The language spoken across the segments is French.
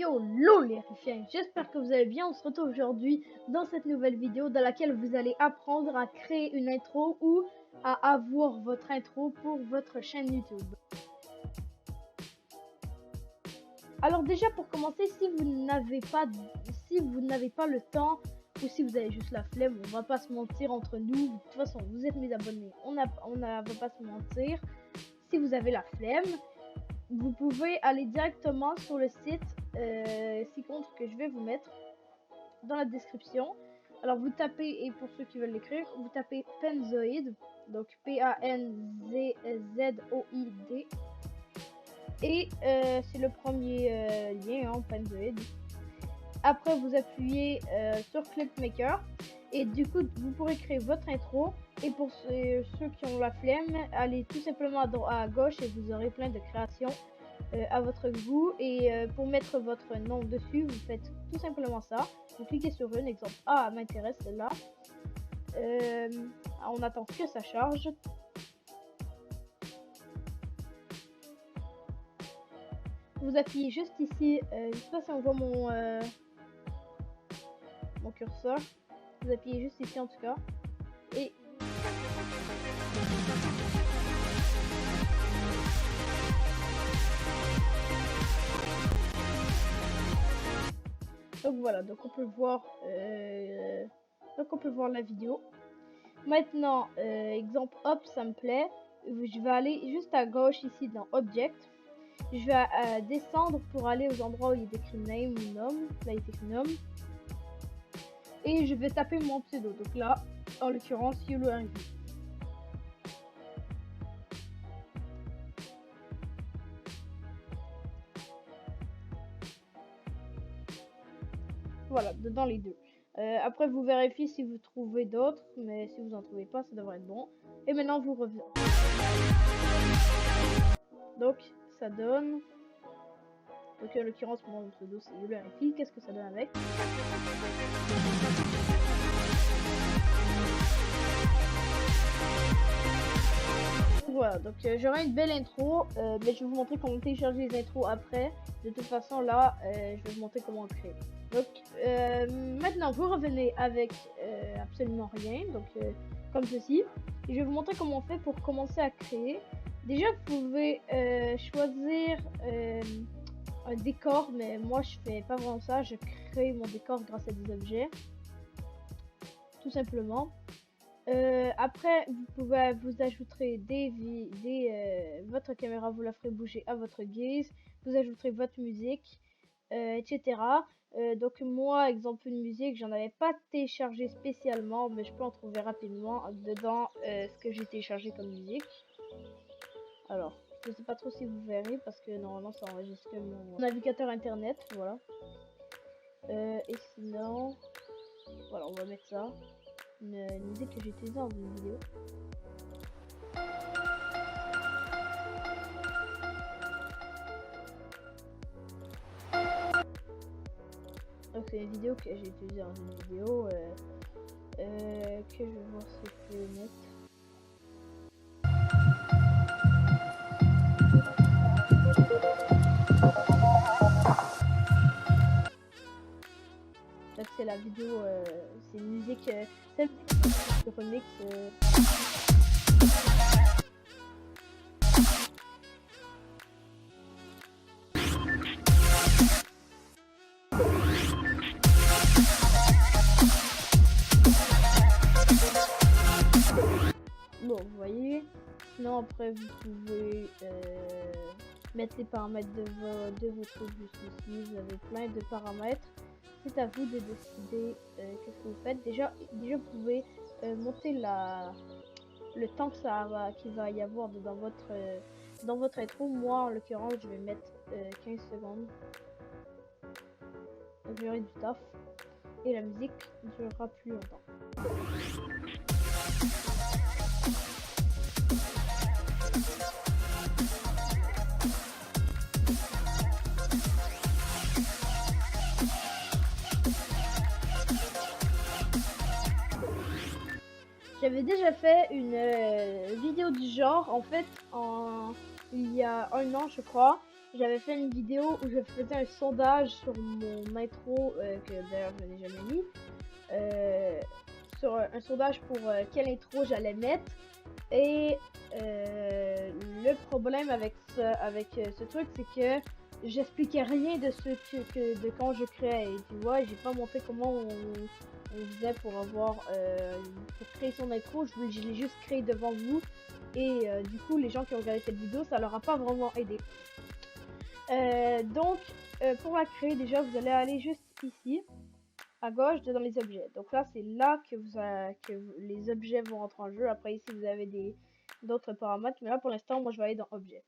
Yo lol les rifiens, j'espère que vous allez bien. On se retrouve aujourd'hui dans cette nouvelle vidéo dans laquelle vous allez apprendre à créer une intro ou à avoir votre intro pour votre chaîne YouTube. Alors déjà pour commencer, si vous n'avez pas le temps ou si vous avez juste la flemme, on va pas se mentir entre nous, de toute façon vous êtes mes abonnés, on va pas se mentir. Si vous avez la flemme, vous pouvez aller directement sur le site Sequence que je vais vous mettre dans la description. Alors vous tapez, et pour ceux qui veulent l'écrire, vous tapez Panzoid, donc Panzoid, et c'est le premier lien, hein, Panzoid. Après vous appuyez sur Clipmaker et du coup vous pourrez créer votre intro. Et pour ceux qui ont la flemme, allez tout simplement à gauche et vous aurez plein de créations à votre goût. Et pour mettre votre nom dessus, vous faites tout simplement ça. Vous cliquez sur une, exemple m'intéresse celle-là. On attend que ça charge. Vous appuyez juste ici, je sais pas si on voit mon curseur. Vous appuyez juste ici en tout cas. Et donc voilà, donc on peut voir la vidéo. Maintenant, exemple, hop, ça me plaît. Je vais aller juste à gauche ici dans Object. Je vais descendre pour aller aux endroits où il est écrit Name ou Nom. Là, il est écrit Nom. Et je vais taper mon pseudo. Donc là, en l'occurrence, YOLO Review. Voilà, dedans les deux. Après, vous vérifiez si vous trouvez d'autres, mais si vous en trouvez pas, ça devrait être bon. Et maintenant, vous revenez. Donc, ça donne. Donc, en l'occurrence, mon pseudo, c'est YOLO Review. Qu'est-ce que ça donne avec? Voilà, donc j'aurai une belle intro, mais je vais vous montrer comment télécharger les intros après. De toute façon, là, je vais vous montrer comment créer. Donc, maintenant, vous revenez avec absolument rien, donc comme ceci. Et je vais vous montrer comment on fait pour commencer à créer. Déjà, vous pouvez choisir un décor, mais moi, je fais pas vraiment ça. Je crée mon décor grâce à des objets, tout simplement. Après, vous ajouterez votre caméra, vous la ferez bouger à votre guise, vous ajouterez votre musique, etc. Donc moi, exemple, une musique, j'en avais pas téléchargé spécialement, mais je peux en trouver rapidement dedans ce que j'ai téléchargé comme musique. Alors, je sais pas trop si vous verrez parce que normalement ça enregistre que mon navigateur internet, voilà. Et sinon, voilà, on va mettre ça. Une musique que j'ai utilisée dans une vidéo. Donc c'est une vidéo que j'ai utilisée dans une vidéo que je vais voir si je peux mettre. Donc c'est la vidéo, c'est une musique, c'est le remix. Bon, vous voyez. Sinon après vous pouvez mettre les paramètres de votre bus ici. Vous avez plein de paramètres. C'est à vous de décider qu'est-ce que vous faites. Déjà vous pouvez monter le temps que qu'il va y avoir dans votre intro. Moi en l'occurrence je vais mettre 15 secondes. Donc j'aurai du taf et la musique durera plus longtemps. J'avais déjà fait une vidéo du genre, en fait, il y a un an, je crois. j'avais fait une vidéo où je faisais un sondage sur mon intro, que d'ailleurs je n'ai jamais mis, sur un sondage pour quelle intro j'allais mettre. Et le problème avec ce truc, c'est que j'expliquais rien de ce de quand je créais. Et tu vois, j'ai pas montré comment on faisait pour avoir pour créer son intro. Je l'ai juste créé devant vous. Et du coup, les gens qui ont regardé cette vidéo, ça leur a pas vraiment aidé. Donc, pour la créer, déjà, vous allez aller juste ici, à gauche, dans les objets. Donc là, c'est là que les objets vont rentrer en jeu. Après, ici, vous avez d'autres paramètres. Mais là, pour l'instant, moi, je vais aller dans Objets.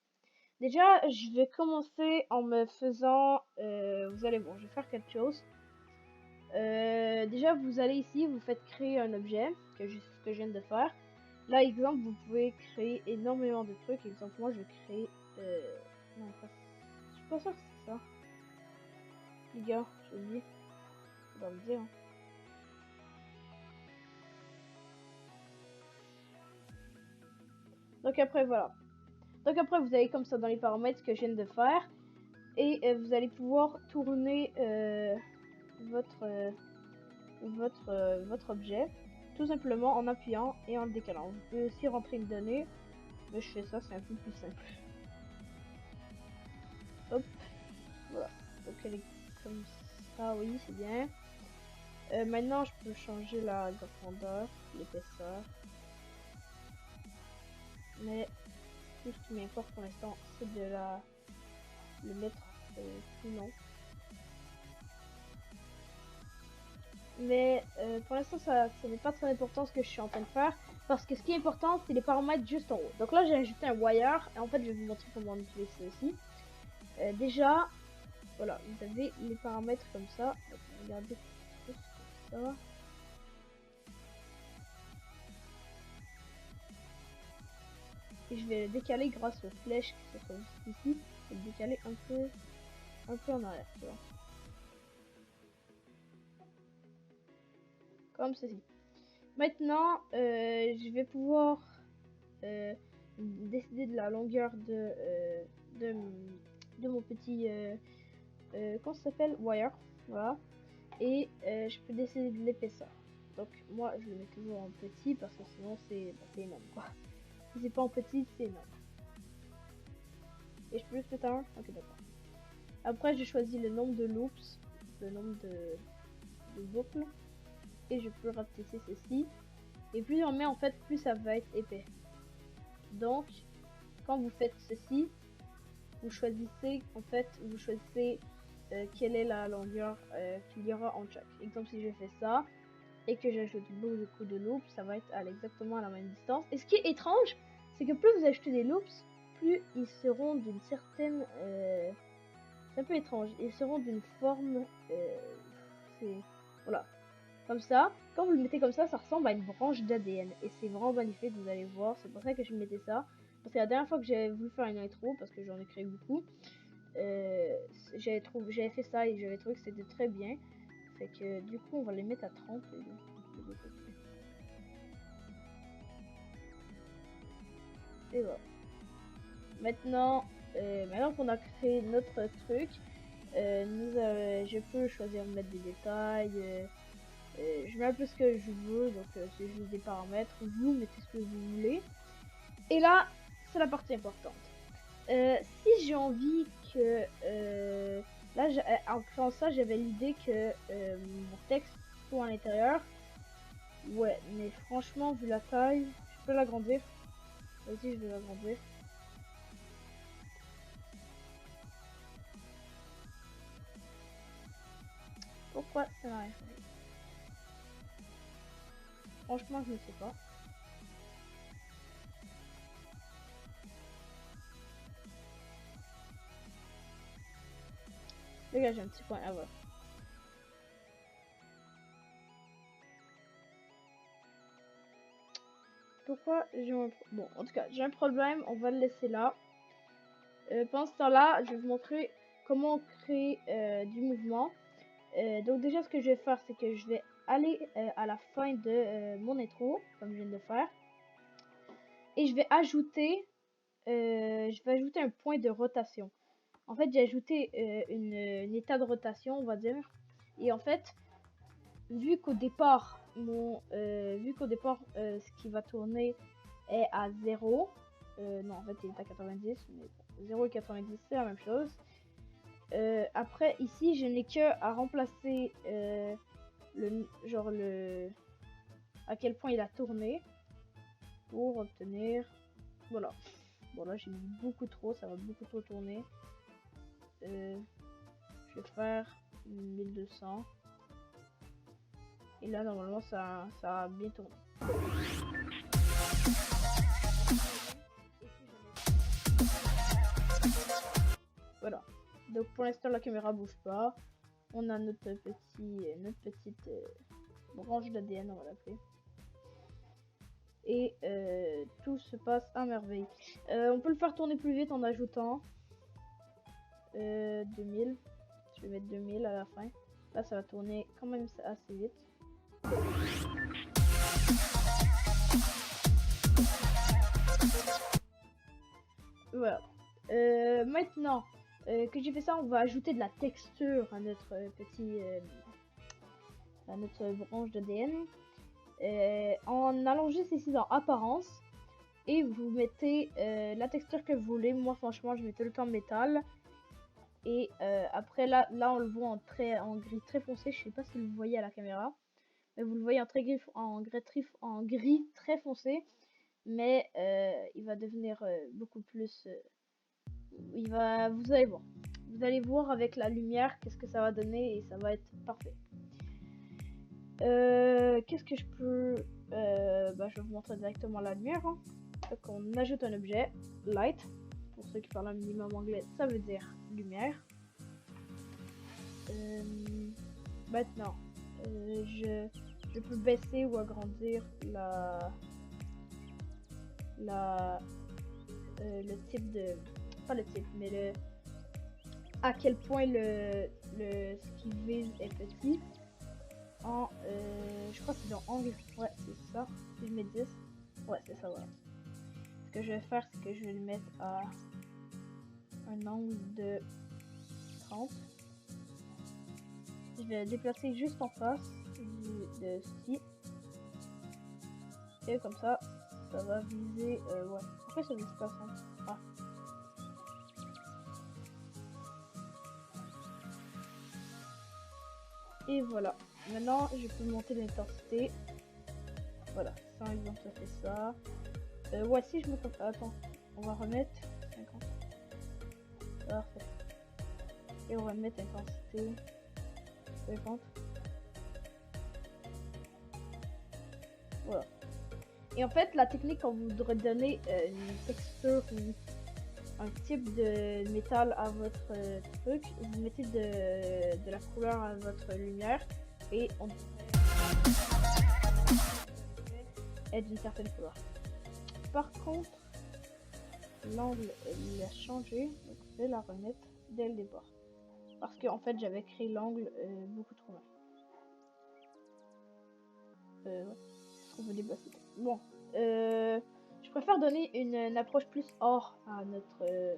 Déjà, je vais commencer en me faisant... vous allez voir, je vais faire quelque chose. Déjà, vous allez ici, vous faites créer un objet, ce que je viens de faire. Là, exemple, vous pouvez créer énormément de trucs. Exemple, moi, je vais créer... non, je suis pas sûr que c'est ça. Les gars, je vous dis. On va me dire. Donc après, voilà. Donc après, vous allez comme ça dans les paramètres que je viens de faire. Et vous allez pouvoir tourner votre objet. Tout simplement en appuyant et en le décalant. Vous pouvez aussi rentrer une donnée. Mais je fais ça, c'est un peu plus simple. Hop. Voilà. Donc elle est comme ça, oui, c'est bien. Maintenant, je peux changer la grandeur, l'épaisseur. Mais tout ce qui m'importe pour l'instant, c'est de le mettre plus long. Mais pour l'instant, ça n'est pas très important ce que je suis en train de faire. Parce que ce qui est important, c'est les paramètres juste en haut. Donc là, j'ai ajouté un wire. Et en fait, je vais vous montrer comment on utilise ça aussi. Déjà, voilà, vous avez les paramètres comme ça. Donc, regardez tout ça. Et je vais le décaler grâce aux flèches qui se trouvent ici. Je vais le décaler un peu en arrière, tu vois. Comme ceci. Maintenant, je vais pouvoir décider de la longueur de mon petit comment ça s'appelle, wire, voilà. Et je peux décider de l'épaisseur. Donc moi je le mets toujours en petit parce que sinon c'est énorme quoi. Si c'est pas en petit, c'est énorme. Et je peux juste mettre un. Ok, d'accord. Après j'ai choisi le nombre de loops, le nombre de boucles, et je peux rapetisser ceci. Et plus on met en fait, plus ça va être épais. Donc quand vous faites ceci, vous choisissez quelle est la longueur qu'il y aura en chaque. Exemple, si je fais ça et que j'ajoute beaucoup de loops, ça va être exactement à la même distance. Et ce qui est étrange, c'est que plus vous ajoutez des loops, plus ils seront d'une certaine... c'est un peu étrange. Ils seront d'une forme... c'est... Voilà. Comme ça. Quand vous le mettez comme ça ressemble à une branche d'ADN. Et c'est vraiment magnifique, vous allez voir. C'est pour ça que je mettais ça. Parce que la dernière fois que j'avais voulu faire une intro, parce que j'en ai créé beaucoup, j'avais fait ça et j'avais trouvé que c'était très bien. Fait que du coup on va les mettre à 30 les deux côtés. Et voilà. Maintenant qu'on a créé notre truc, je peux choisir de mettre des détails. Je mets un peu ce que je veux, donc c'est juste des paramètres. Vous mettez ce que vous voulez. Et là, c'est la partie importante. Si j'ai envie que là, en créant ça, j'avais l'idée que mon texte soit à l'intérieur. Ouais, mais franchement, vu la taille, je peux l'agrandir. Vas-y, je vais l'agrandir. Pourquoi ça n'a rien fait? Franchement, je ne sais pas. Les gars, j'ai un petit point à voir. Pourquoi j'ai un... Bon, en tout cas, j'ai un problème. On va le laisser là. Pendant ce temps-là, je vais vous montrer comment créer du mouvement. Donc déjà, ce que je vais faire, c'est que je vais aller à la fin de mon intro, comme je viens de le faire. Et je vais ajouter un point de rotation. En fait, j'ai ajouté une état de rotation, on va dire. Et en fait, vu qu'au départ, ce qui va tourner est à 0. Non, en fait, il est à 90, mais 0 et 90, c'est la même chose. Après, ici, je n'ai que à remplacer à quel point il a tourné pour obtenir. Voilà. Bon, là, j'ai mis beaucoup trop, ça va beaucoup trop tourner. Je vais faire 1200. Et là, normalement, ça a bien tourné. Voilà. Donc pour l'instant la caméra bouge pas. On a notre petite branche d'ADN, on va l'appeler. Et tout se passe à merveille. On peut le faire tourner plus vite en ajoutant 2000. Je vais mettre 2000 à la fin. Là ça va tourner quand même assez vite. Voilà. Maintenant que j'ai fait ça, on va ajouter de la texture à notre à notre branche d'ADN en allant juste ici dans apparence et vous mettez la texture que vous voulez. Moi franchement je mets tout le temps métal et après là on le voit en gris très foncé. Je sais pas si vous le voyez à la caméra, mais vous le voyez en gris très foncé, mais il va devenir beaucoup plus vous allez voir avec la lumière qu'est-ce que ça va donner et ça va être parfait. Qu'est-ce que je peux je vais vous montrer directement la lumière, hein. Donc on ajoute un objet light, pour ceux qui parlent un minimum anglais ça veut dire lumière. Maintenant je peux baisser ou agrandir le type de, pas le type, mais à quel point ce qui vise est petit. Je crois que c'est dans angle, ouais c'est ça, si je mets 10, ouais c'est ça, voilà. Ce que je vais faire c'est que je vais le mettre à un angle de 30. Je vais le déplacer juste en face de ci. Et comme ça va viser, ouais, après ça vise pas ça. Ah. Et voilà. Maintenant, je peux monter l'intensité. Voilà, par exemple, ça fait ça. Ouais, si je me... Attends, on va remettre 50. Parfait. Et on va mettre l'intensité 50. Voilà. Et en fait, la technique, quand vous voudrez donner une texture ou un type de métal à votre truc, vous mettez de la couleur à votre lumière et on est d'une certaine couleur. Par contre, l'angle il a changé, donc je vais la remettre dès le départ parce que en fait j'avais créé l'angle beaucoup trop mal. On veut déplacer. Bon, je préfère donner une approche plus or à notre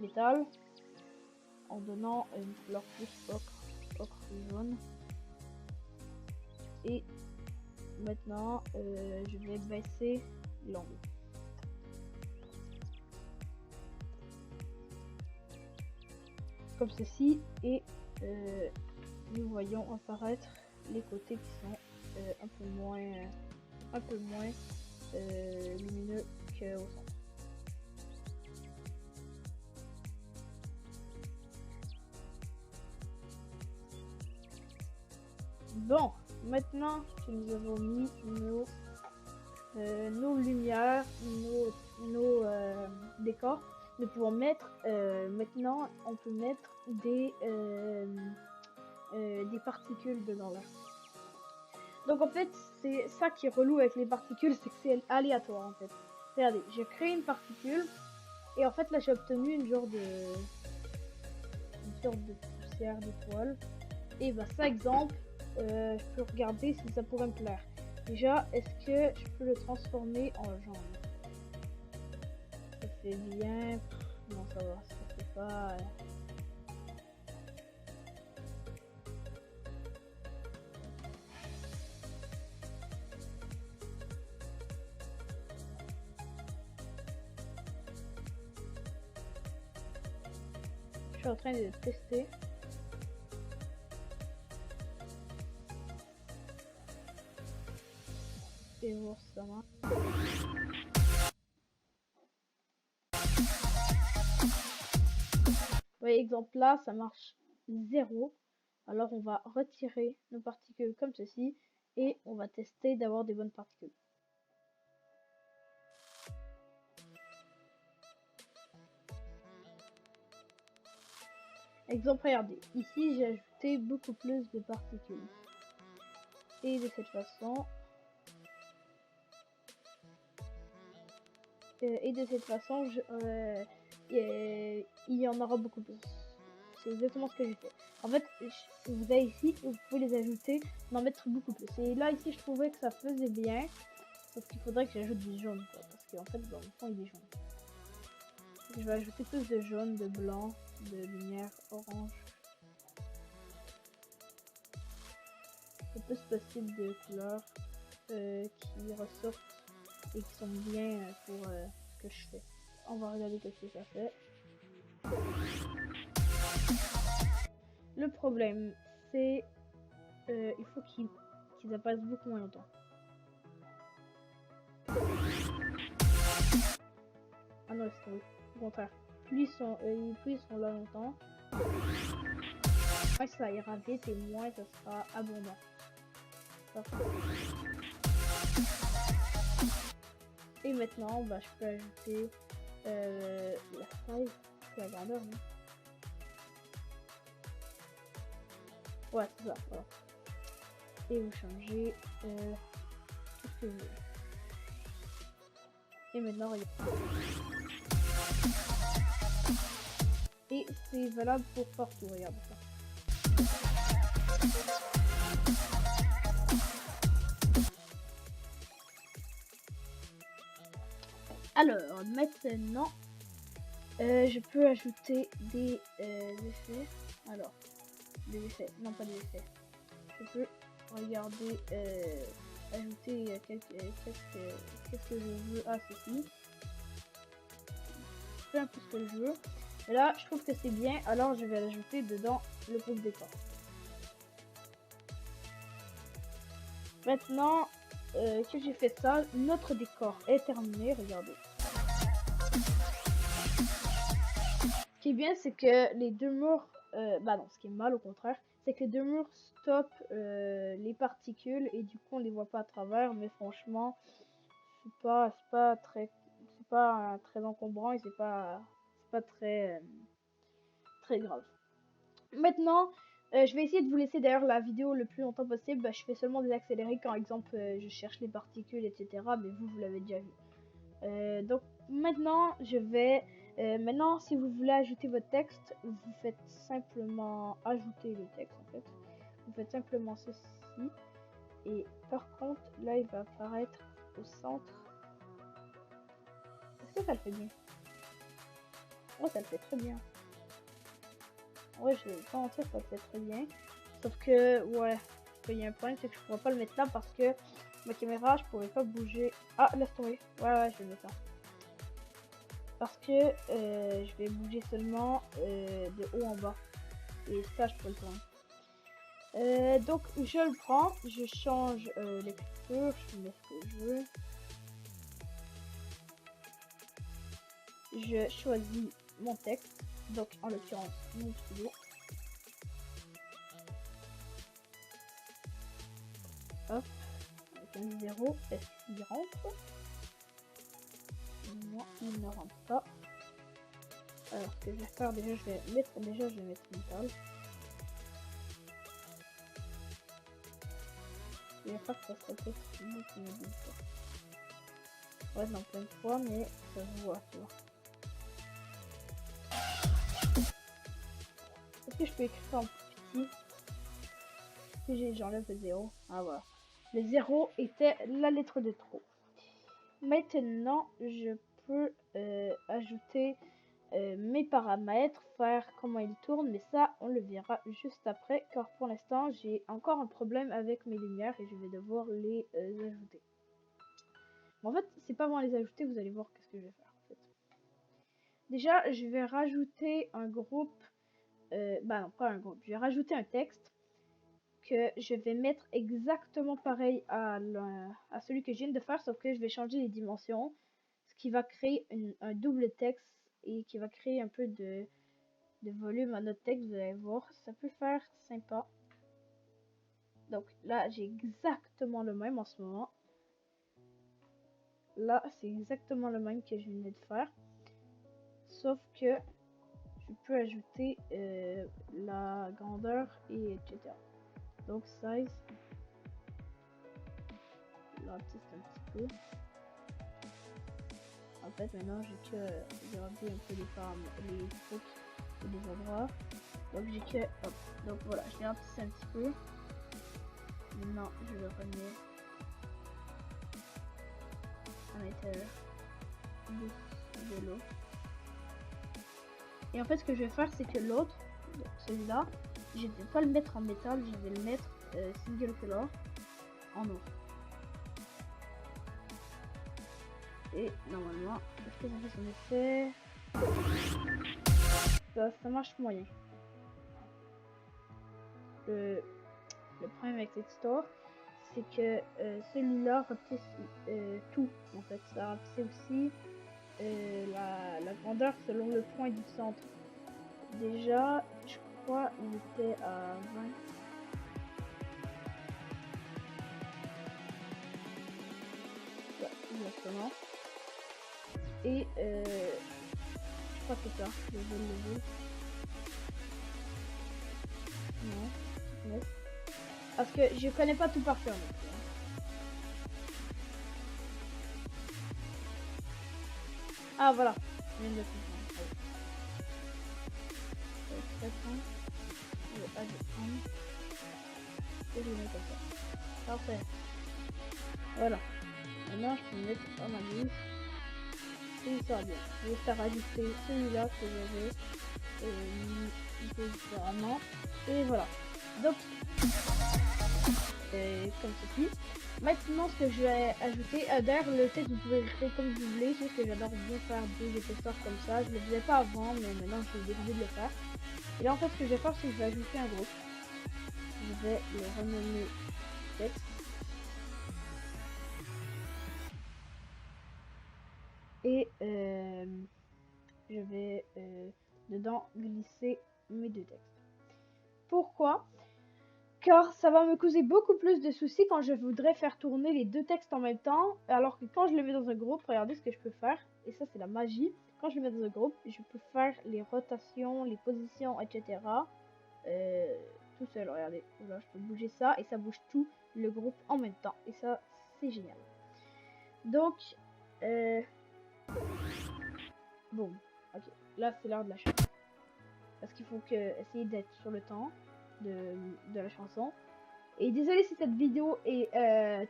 métal en donnant une couleur plus ocre jaune. Et maintenant je vais baisser l'angle. Comme ceci, et nous voyons apparaître les côtés qui sont un peu moins lumineux qu'au centre. Bon, maintenant que nous avons mis nos lumières, nos décors, nous pouvons mettre maintenant on peut mettre des particules dedans là. Donc en fait c'est ça qui est relou avec les particules, c'est que c'est aléatoire en fait. Regardez, j'ai créé une particule et en fait là j'ai obtenu une sorte de poussière d'étoile. Et bah ça exemple, je peux regarder si ça pourrait me plaire. Déjà, est-ce que je peux le transformer en jaune? Ça fait bien. Non, ça va, ça fait pas. suis en train de tester. Et voir si ça marche. Vous voyez, exemple là, ça marche 0. Alors on va retirer nos particules comme ceci et on va tester d'avoir des bonnes particules. Exemple, regardez, ici j'ai ajouté beaucoup plus de particules. Et de cette façon, il y en aura beaucoup plus. C'est exactement ce que j'ai fait. En fait, vous avez ici, vous pouvez les ajouter, en mettre beaucoup plus. Et là, ici, je trouvais que ça faisait bien. Sauf qu'il faudrait que j'ajoute du jaune, quoi, parce qu'en fait, dans le fond, il est jaune. Je vais ajouter plus de jaune, de blanc, de lumière orange. Le plus possible de couleurs qui ressortent et qui sont bien pour ce que je fais. On va regarder ce que ça fait. Le problème, c'est il faut qu'ils apparaissent beaucoup moins longtemps. Ah non, c'est au contraire. Plus ils sont là longtemps, moins ça ira vite et moins ça sera abondant. Et maintenant, bah, je peux ajouter la taille, la grandeur. Hein. Ouais, c'est ça, voilà. Et vous changez tout ce que vous voulez. Et maintenant, regardez. Et c'est valable pour partout, regarde ça. Alors, maintenant, je peux ajouter des effets. Alors, des effets, non pas des effets. Je peux regarder, ajouter qu'est-ce que je veux à ceci. Peu importe ce que je veux. Et là, je trouve que c'est bien, alors je vais l'ajouter dedans le groupe décor. Maintenant que j'ai fait ça, notre décor est terminé, regardez. Ce qui est bien, c'est que les deux murs, bah non, ce qui est mal au contraire, c'est que les deux murs stoppent les particules et du coup on les voit pas à travers, mais franchement, c'est pas très encombrant et c'est pas très grave. Maintenant, je vais essayer de vous laisser d'ailleurs la vidéo le plus longtemps possible. Bah, je fais seulement des accélérés quand, exemple, je cherche les particules, etc. Mais vous l'avez déjà vu. Donc maintenant, maintenant, si vous voulez ajouter votre texte, vous faites simplement ajouter le texte en fait. Vous faites simplement ceci. Et par contre, là, il va apparaître au centre. Est-ce que ça le fait bien? Oh, ça le fait très bien. Ouais, je vais pas mentir, ça le fait très bien. Sauf que, ouais, il y a un problème, c'est que je pourrais pas le mettre là parce que ma caméra, je pourrais pas bouger. Ah, laisse tomber. Ouais, je vais le mettre là. Parce que je vais bouger seulement de haut en bas. Et ça, je peux le tourner. Donc, je le prends, je change l'écriture, je mets ce que je veux. Je choisis mon texte, donc en l'occurrence mon pseudo. Hop, avec un 0, est-ce qu'il rentre? Non, il ne rentre pas. Alors ce que je vais faire, déjà je vais mettre mental. Je vais faire que ça serait peut-être une fois. Ouais, dans plein de fois, mais ça se voit, tu vois. Est-ce que je peux écrire ça en petit? Si j'enlève le 0. Ah voilà. Le 0 était la lettre de trop. Maintenant, je peux ajouter mes paramètres, faire comment ils tournent, mais ça, on le verra juste après, car pour l'instant, j'ai encore un problème avec mes lumières et je vais devoir les ajouter. En fait, c'est pas avant les ajouter, vous allez voir qu'est-ce que je vais faire. En fait. Déjà, je vais rajouter un groupe bah non, pas un groupe. Je vais rajouter un texte que je vais mettre exactement pareil à celui que je viens de faire, sauf que je vais changer les dimensions, ce qui va créer un double texte et qui va créer un peu de volume à notre texte. Vous allez voir, ça peut faire sympa. Donc là, j'ai exactement le même en ce moment. Là, c'est exactement le même que je venais de faire, sauf que je peux ajouter la grandeur et etc. Donc size, là c'est un petit peu. En fait maintenant j'ai que regarder un peu les paramètres, les trucs et les endroits. Donc j'ai que hop. Donc voilà, je l'ai rapetissé un petit peu. Maintenant je le remets à l'intérieur de l'eau. Et en fait ce que je vais faire c'est que l'autre, celui-là, je vais pas le mettre en métal, je vais le mettre single color en eau. Et normalement, est-ce que ça fait son effet? Ça marche moyen. Le problème avec cette histoire, c'est que celui-là rapetisse tout. En fait, ça rapetisse aussi la grandeur selon le point du centre. Déjà, je crois il était à 20. Ouais, exactement. Et je crois que c'est ça. Je vais le lever. Non. Ouais. Parce que je connais pas tout par cœur. Ah voilà. Je viens de le comprendre. Très simple. Je vais prendre. Et je le mets comme ça. Parfait. Voilà. Maintenant je peux le mettre en ma liste. Et ça va bien. Je vais faire rajouter celui-là que j'avais un peu différemment. Et voilà. Donc comme ceci. Maintenant ce que je vais ajouter, d'ailleurs le texte vous pouvez l'écrire comme vous voulez, c'est que j'adore bien faire des épaisseurs comme ça. Je le faisais pas avant mais maintenant j'ai décidé de le faire. Et là en fait ce que je vais faire c'est que je vais ajouter un groupe. Je vais le renommer texte. Et je vais dedans glisser mes deux textes. Pourquoi? Car ça va me causer beaucoup plus de soucis quand je voudrais faire tourner les deux textes en même temps, alors que quand je le mets dans un groupe, regardez ce que je peux faire, et ça c'est la magie, quand je le mets dans un groupe, je peux faire les rotations, les positions, etc. Tout seul, regardez, là je peux bouger ça, et ça bouge tout le groupe en même temps, et ça c'est génial. Donc, bon, ok, là c'est l'heure de la chanson, parce qu'il faut essayer d'être sur le temps de la chanson. Et désolé si cette vidéo est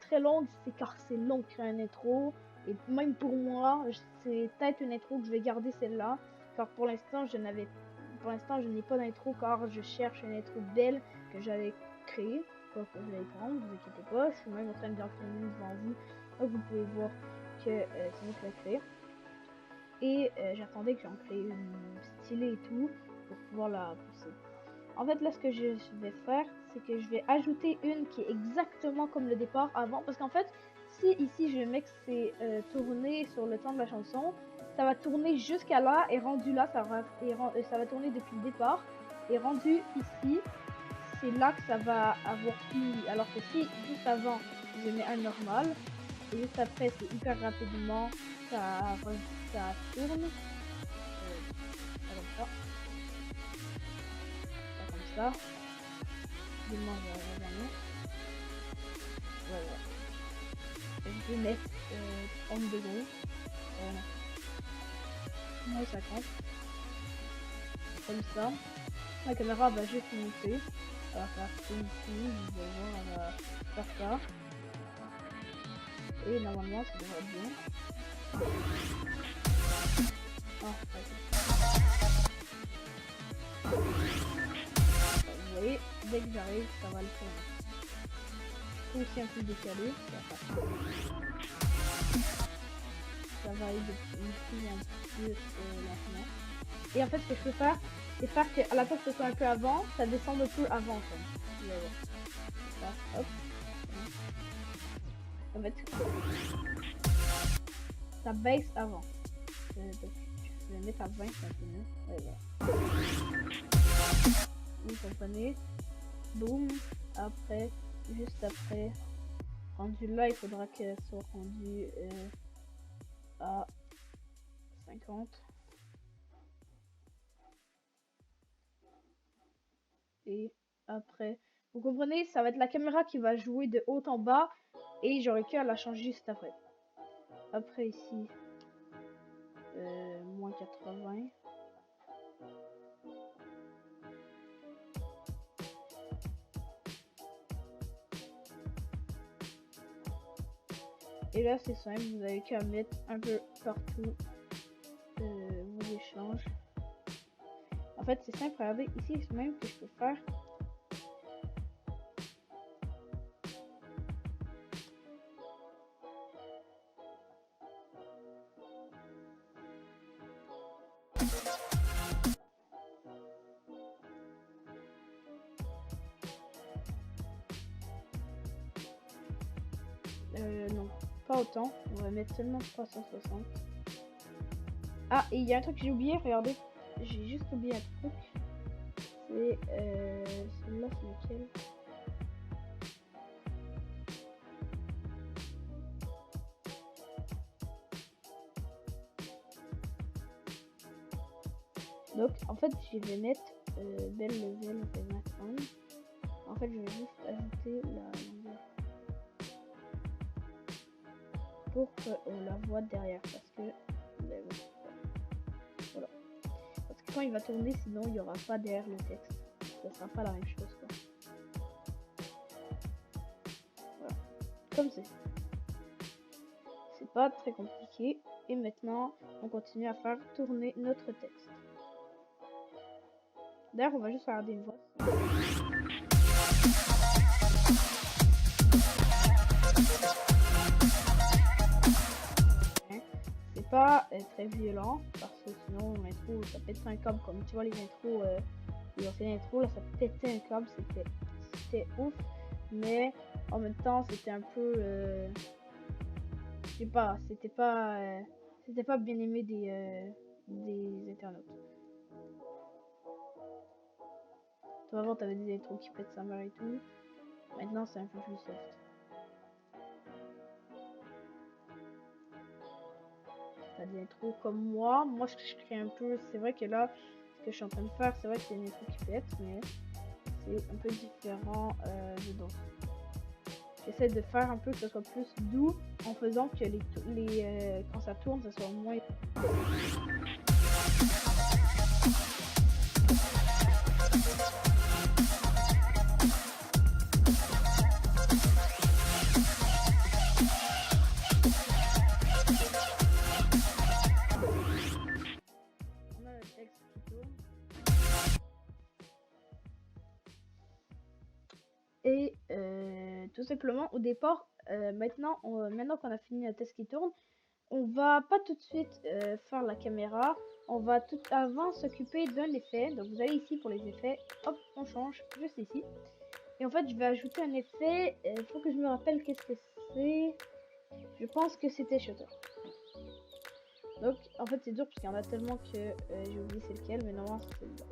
très longue, c'est car c'est long de créer un intro. Et même pour moi, c'est peut-être une intro que je vais garder celle-là. Car pour l'instant, je n'ai pas d'intro car je cherche une intro belle que j'avais créée. Donc je vais prendre, ne vous inquiétez pas. Je suis même en train de garder une devant vous. Donc vous pouvez voir que c'est moi qui l'ai créé. Et j'attendais que j'en crée une stylée et tout pour pouvoir la pousser. En fait là ce que je vais faire c'est que je vais ajouter une qui est exactement comme le départ avant, parce qu'en fait si ici je mets que c'est tourné sur le temps de la chanson, ça va tourner jusqu'à là et rendu là ça va tourner depuis le départ et rendu ici c'est là que ça va avoir fini, alors que si juste avant je mets un normal et juste après c'est hyper rapidement ça tourne comme ça. Ça. Dis-moi, voilà. Je vais mettre 30 degrés. Moi, ça compte. Comme ça. La caméra va juste monter. Elle va faire ici, vous allez voir, elle va faire ça. Et normalement, ça devrait être bien. Ah, vous voyez, dès que j'arrive, ça va le faire. Aussi un peu décalé, ça va aller de plus en plus lentement. Et en fait, ce que je peux faire, et faire qu'à la place que ce soit un peu avant, ça descende un peu avant. Comme. Ça, hop. Ça va être... Ça baisse avant. Donc, je vais mettre à 20, c'est un peu mieux. Ouais, voilà. Vous comprenez? Boum. Après, juste après, rendu là, il faudra qu'elle soit rendue à 50. Et après, vous comprenez, ça va être la caméra qui va jouer de haut en bas et j'aurai qu'à la changer juste après. Après ici, moins 80. Et là c'est simple, vous avez qu'à mettre un peu partout vos échanges. En fait c'est simple, regardez ici c'est même que je peux faire. Non, pas autant, on va mettre seulement 360. Ah, et il y a un truc que j'ai oublié, regardez, j'ai juste oublié un truc. C'est celui-là, c'est lequel? Donc en fait je vais mettre belle level maximum. En fait je vais juste ajouter la longueur pour qu'on la voit derrière parce que voilà. Parce que quand il va tourner sinon il n'y aura pas derrière le texte. Ça sera pas la même chose quoi. Voilà. Comme c'est. C'est pas très compliqué. Et maintenant on continue à faire tourner notre texte. D'ailleurs on va juste regarder une voix. C'est pas très violent parce que sinon l'intro ça pète un câble comme tu vois les intros les anciennes intros là ça pétait un câble, c'était ouf, mais en même temps c'était un peu je sais pas, c'était pas bien aimé des internautes. Toi avant t'avais des intros qui pètent sa mère et tout, maintenant c'est un peu plus soft. T'as des intros comme moi je crée un peu, c'est vrai que là ce que je suis en train de faire c'est vrai que c'est une intro qui pète mais c'est un peu différent de d'autres. J'essaie de faire un peu que ce soit plus doux en faisant que quand ça tourne ça soit moins. Et tout simplement au départ, maintenant qu'on a fini la test qui tourne, on va pas tout de suite faire la caméra, on va tout avant s'occuper d'un effet. Donc vous allez ici pour les effets, hop on change juste ici. Et en fait je vais ajouter un effet, il faut que je me rappelle qu'est-ce que c'est. Je pense que c'était shutter. Donc en fait c'est dur parce qu'il y en a tellement que j'ai oublié c'est lequel, mais normalement c'est celui-là.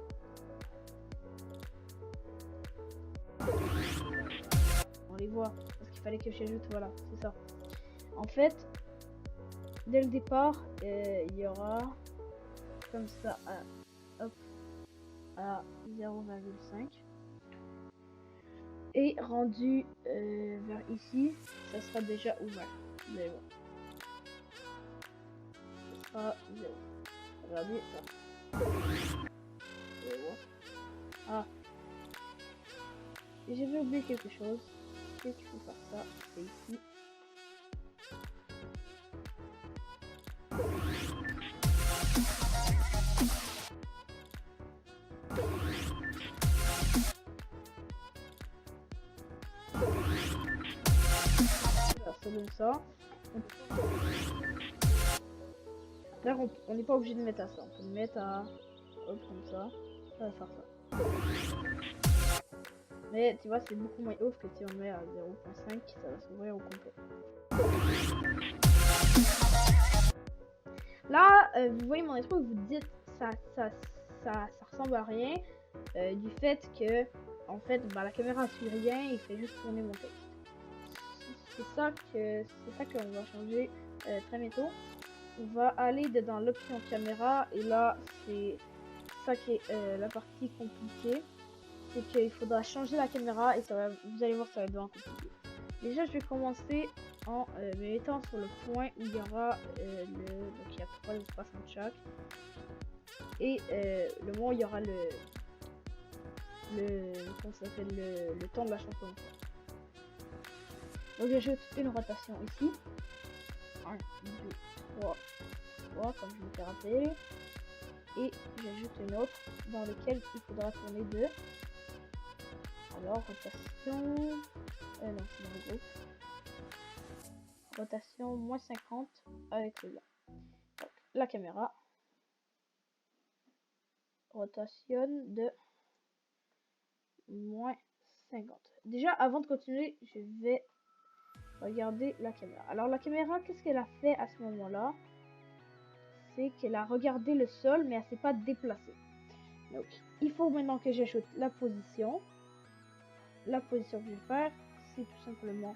On les voit parce qu'il fallait que j'ajoute, voilà, c'est ça. En fait, dès le départ, il y aura comme ça à 0,5 et rendu vers ici, ça sera déjà ouvert. Vous allez voir. Ça sera 0. Regardez ça. Vous allez voir. Ah. Et j'avais oublié quelque chose. Qu'est-ce qu'il faut faire ça? C'est ici. Voilà, ça donne ça. Là, on n'est pas obligé de mettre à ça. On peut le mettre à hop, comme ça. ça va faire ça. Mais tu vois, c'est beaucoup moins ouf que si on met à 0.5, ça va s'ouvrir au complet. Là, vous voyez mon intro, vous dites ça ressemble à rien du fait que en fait la caméra ne suit rien, il fait juste tourner mon texte. C'est ça qu'on va changer très bientôt. On va aller dans l'option caméra et là c'est ça qui est la partie compliquée, c'est qu'il faudra changer la caméra et ça va, vous allez voir, ça va être vraiment compliqué. Déjà je vais commencer en me mettant sur le point où il y aura donc il y a 3 espaces en chaque et le moment où il y aura comment ça s'appelle, le temps de la chanson. Donc j'ajoute une rotation ici, 1, 2, 3, comme je m'étais rappelé, et j'ajoute une autre dans laquelle il faudra tourner 2. Alors rotation, non c'est dans le groupe, rotation moins 50 avec le blanc. Donc, la caméra rotationne de moins 50. Déjà avant de continuer, je vais regarder la caméra. Alors la caméra, qu'est-ce qu'elle a fait à ce moment-là? C'est qu'elle a regardé le sol, mais elle s'est pas déplacée. Donc, il faut maintenant que j'ajoute la position. La position que je vais faire, c'est tout simplement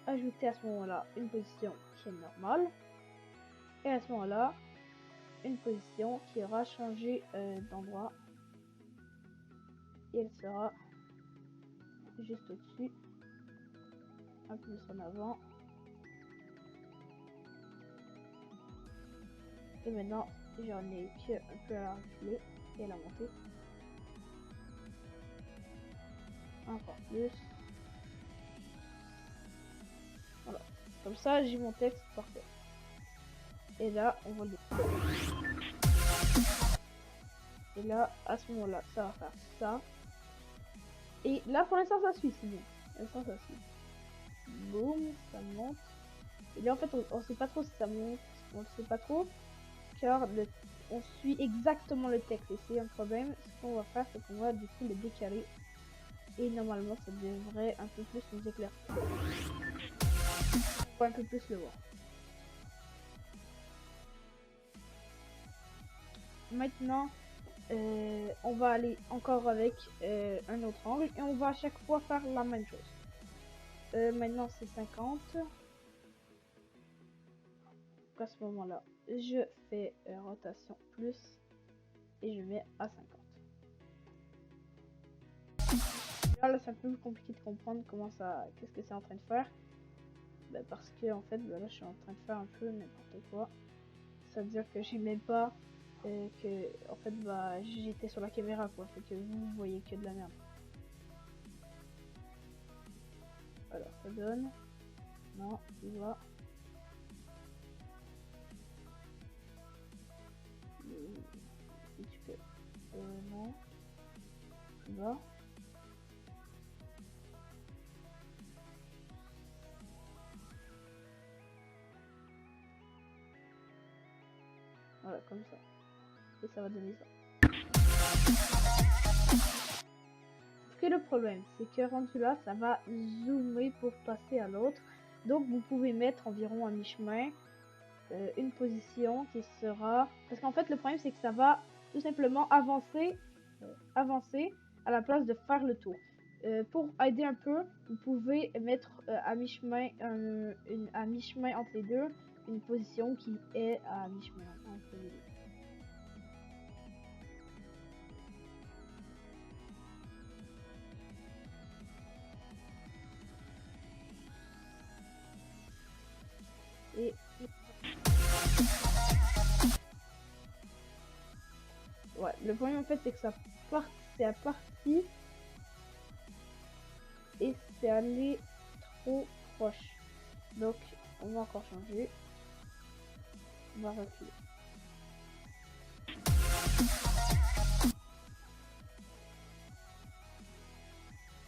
ajouter à ce moment-là une position qui est normale. Et à ce moment-là, une position qui aura changé d'endroit. Et elle sera juste au-dessus. Un peu plus en avant. Et maintenant, j'en ai qu'un peu à la reculer et à la monter. Encore plus. Voilà. Comme ça, j'ai mon texte parfait. Et là, on va le... Et là, à ce moment-là, ça va faire ça. Et là, pour l'instant, ça suit, c'est bien. Pour l'instant, ça suit. Boum, ça monte. Et là, en fait, on sait pas trop si ça monte. On le sait pas trop. Car on suit exactement le texte. Et c'est un problème. Ce qu'on va faire, c'est qu'on va du coup le décaler. Et normalement, ça devrait un peu plus nous éclaircir. On va un peu plus le voir. Maintenant, on va aller encore avec un autre angle. Et on va à chaque fois faire la même chose. Maintenant, c'est 50. À ce moment-là, je fais rotation plus et je mets à 50. Là, c'est un peu plus compliqué de comprendre comment ça, qu'est-ce que c'est en train de faire. Ben, parce que en fait, ben, là, je suis en train de faire un peu n'importe quoi. C'est-à-dire que j'ai même pas que, en fait, bah, j'étais sur la caméra, quoi. Fait que vous voyez que de la merde. Alors, ça donne. Non, tu vois. Si tu peux. Non. Tu vois. Voilà, comme ça. Et ça va donner ça. Parce que le problème, c'est que rendu là, ça va zoomer pour passer à l'autre. Donc, vous pouvez mettre environ à mi-chemin une position qui sera... Parce qu'en fait, le problème, c'est que ça va tout simplement avancer à la place de faire le tour. Pour aider un peu, vous pouvez mettre à mi-chemin entre les deux une position qui est à mi-chemin entre les deux. Et ouais, le problème en fait c'est que ça c'est à partie et c'est allé trop proche. Donc on va encore changer. On va reculer.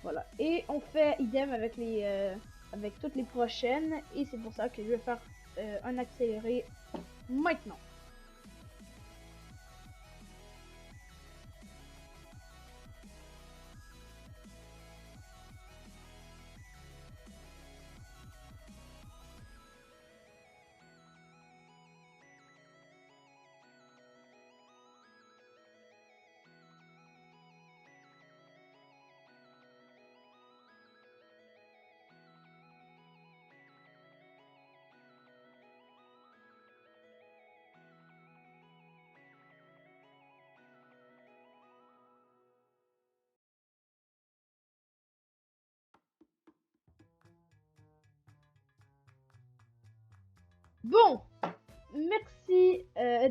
Voilà. Et on fait idem avec les avec toutes les prochaines. Et c'est pour ça que je vais faire un accéléré maintenant. Bon, merci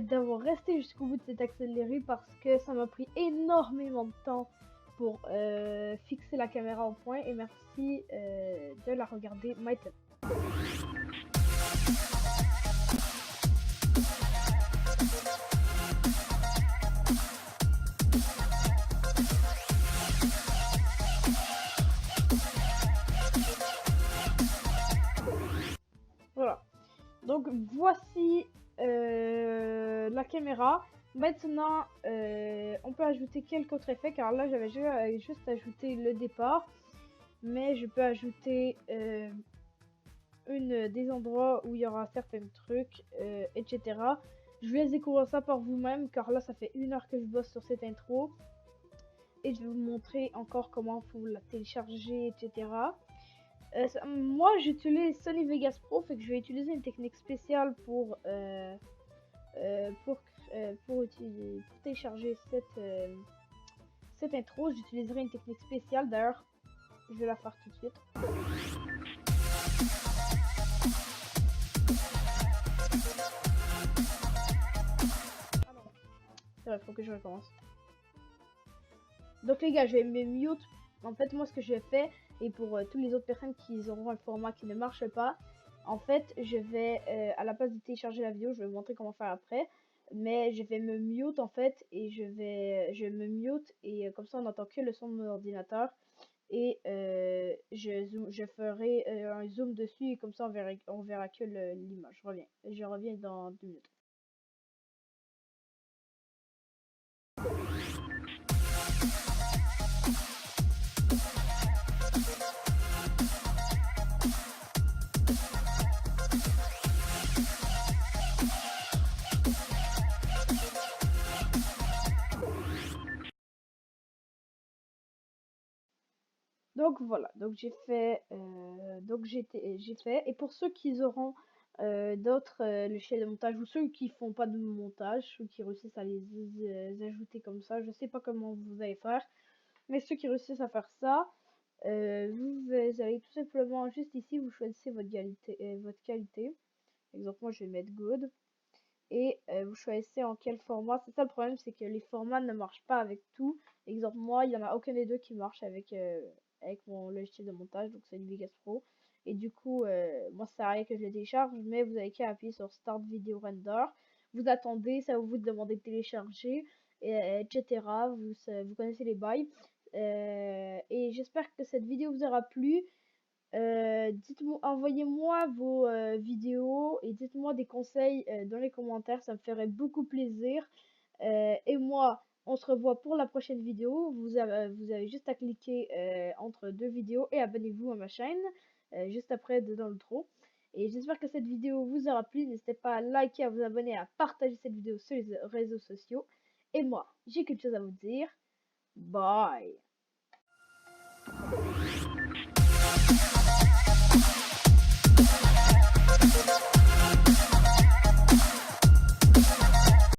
d'avoir resté jusqu'au bout de cet accéléré parce que ça m'a pris énormément de temps pour fixer la caméra au point et merci de la regarder maintenant. Voilà. Donc voici la caméra. Maintenant, on peut ajouter quelques autres effets car là j'avais juste ajouté le départ. Mais je peux ajouter des endroits où il y aura certains trucs, etc. Je vous laisse découvrir ça par vous-même car là ça fait 1 heure que je bosse sur cette intro. Et je vais vous montrer encore comment faut la télécharger, etc. Moi j'utilise Sony Vegas Pro, fait que je vais utiliser une technique spéciale pour télécharger cette intro. J'utiliserai une technique spéciale, d'ailleurs je vais la faire tout de suite. C'est vrai, faut que je recommence. Donc les gars, je vais me mute. En fait, moi ce que je fais, et pour toutes les autres personnes qui auront un format qui ne marche pas, en fait, je vais, à la place de télécharger la vidéo, je vais vous montrer comment faire après. Mais je vais me mute en fait, et je me mute, et comme ça on n'entend que le son de mon ordinateur. Et je ferai un zoom dessus, et comme ça on verra que l'image. Je reviens dans 2 minutes. Donc voilà, donc j'ai fait, et pour ceux qui auront d'autres logiciels de montage, ou ceux qui font pas de montage, ceux qui réussissent à les ajouter comme ça, je sais pas comment vous allez faire, mais ceux qui réussissent à faire ça, vous allez tout simplement juste ici, vous choisissez votre qualité, exemple moi je vais mettre good, et vous choisissez en quel format. C'est ça le problème, c'est que les formats ne marchent pas avec tout. Exemple, moi, il y en a aucun des deux qui marche avec mon logiciel de montage, donc c'est une Vegas Pro. Et du coup, moi, ça sert à rien que je le télécharge, mais vous avez qu'à appuyer sur Start Video Render. Vous attendez, ça va vous demander de télécharger, etc. Vous connaissez les bails. Et j'espère que cette vidéo vous aura plu. Dites-moi, envoyez-moi vos vidéos et dites-moi des conseils dans les commentaires, ça me ferait beaucoup plaisir. Et moi, on se revoit pour la prochaine vidéo. Vous avez juste à cliquer entre 2 vidéos et abonnez-vous à ma chaîne juste après dans l'outro. Et j'espère que cette vidéo vous aura plu. N'hésitez pas à liker, à vous abonner, à partager cette vidéo sur les réseaux sociaux. Et moi, j'ai quelque chose à vous dire. Bye!